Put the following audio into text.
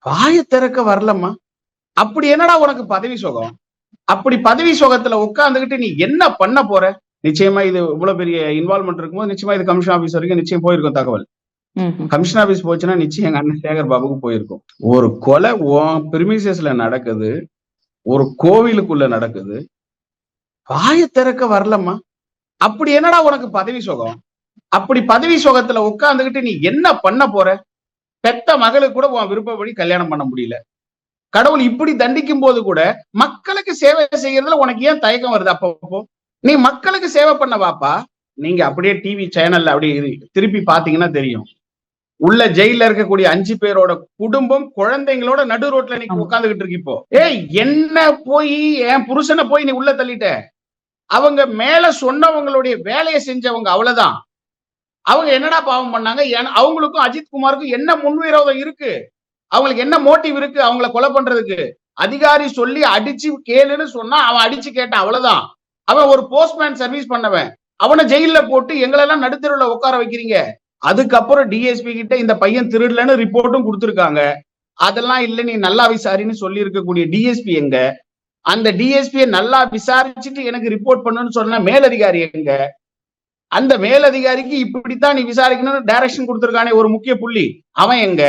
வாய திறக்க வரலம்மா. அப்படி என்னடா உனக்கு பதவி சுகம்? அப்படி பதவி சுகத்துல உட்கார்ந்துகிட்டு நீ என்ன பண்ண போற? நிச்சயமா இது இவ்வளவு பெரிய இன்வால்வ்மென்ட் இருக்கும்போது நிச்சயமா இது கமிஷன் ஆபீஸ் வரைக்கும் நிச்சயம் போயிருக்கும் தகவல். கமிஷன் ஆபீஸ் போச்சுன்னா நிச்சயம் எங்க அண்ணன் சேகர் பாபுக்கு போயிருக்கும். ஒரு கொலை உன் பிரிமிசஸ்ல நடக்குது, ஒரு கோவிலுக்குள்ள நடக்குது. வாய திறக்க வரலம்மா. அப்படி என்னடா உனக்கு பதவி சுகம்? அப்படி பதவி சுகத்துல உட்கார்ந்துகிட்டு நீ என்ன பண்ண போற? பெத்த மகளுக்கு கூட உன் விருப்பப்படி கல்யாணம் பண்ண முடியல. கடவுள் இப்படி தண்டிக்கும் போது கூட மக்களுக்கு சேவை செய்யறதுல உனக்கு ஏன் தயக்கம் வருது? அப்பப்போ நீ மக்களுக்கு சேவை பண்ண வாப்பா. நீங்க அப்படியே டிவி சேனல்ல அப்படியே திருப்பி பாத்தீங்கன்னா தெரியும். உள்ள ஜெயில இருக்கக்கூடிய 5 பேரோட குடும்பம் குழந்தைங்களோட நடு ரோட்ல நீ உட்கார்ந்துகிட்டு இருக்கு இப்போ. ஏய், என்ன போய் என் புருஷனை போய் நீ உள்ள தள்ளிட்ட. அவங்க மேல சொன்னவங்களுடைய வேலையை செஞ்சவங்க, அவ்வளவுதான். அவங்க என்னடா பாவம் பண்ணாங்க? அவங்களுக்கும் அஜித் குமாருக்கும் என்ன முன்விரோதம் இருக்கு? அவங்களுக்கு என்ன மோட்டிவ் இருக்கு அவங்கள கொலை பண்றதுக்கு? அதிகாரி சொல்லி அடிச்சு கேளுன்னு சொன்னா அவன் அடிச்சு கேட்டான், அவ்வளவுதான். அவன் ஒரு போஸ்ட்மேன் சர்வீஸ் பண்ணவன். அவனை ஜெயில போட்டு எங்களெல்லாம் நடுத்தெருவுல உட்கார வைக்கிறீங்க. அதுக்கப்புறம் டிஎஸ்பி கிட்ட இந்த பையன் திருடலன்னு ரிப்போர்ட்டும் கொடுத்திருக்காங்க. அதெல்லாம் இல்ல, நீ நல்லா விசாரின்னு சொல்லி இருக்கக்கூடிய டிஎஸ்பி எங்க? அந்த டிஎஸ்பியை நல்லா விசாரிச்சுட்டு எனக்கு ரிப்போர்ட் பண்ணுன்னு சொன்ன மேலதிகாரி எங்க? அந்த மேலதிகாரிக்கு இப்படித்தான் நீ விசாரிக்கணும்னு டைரக்ஷன் கொடுத்திருக்கானே ஒரு முக்கிய புள்ளி, அவன் எங்க?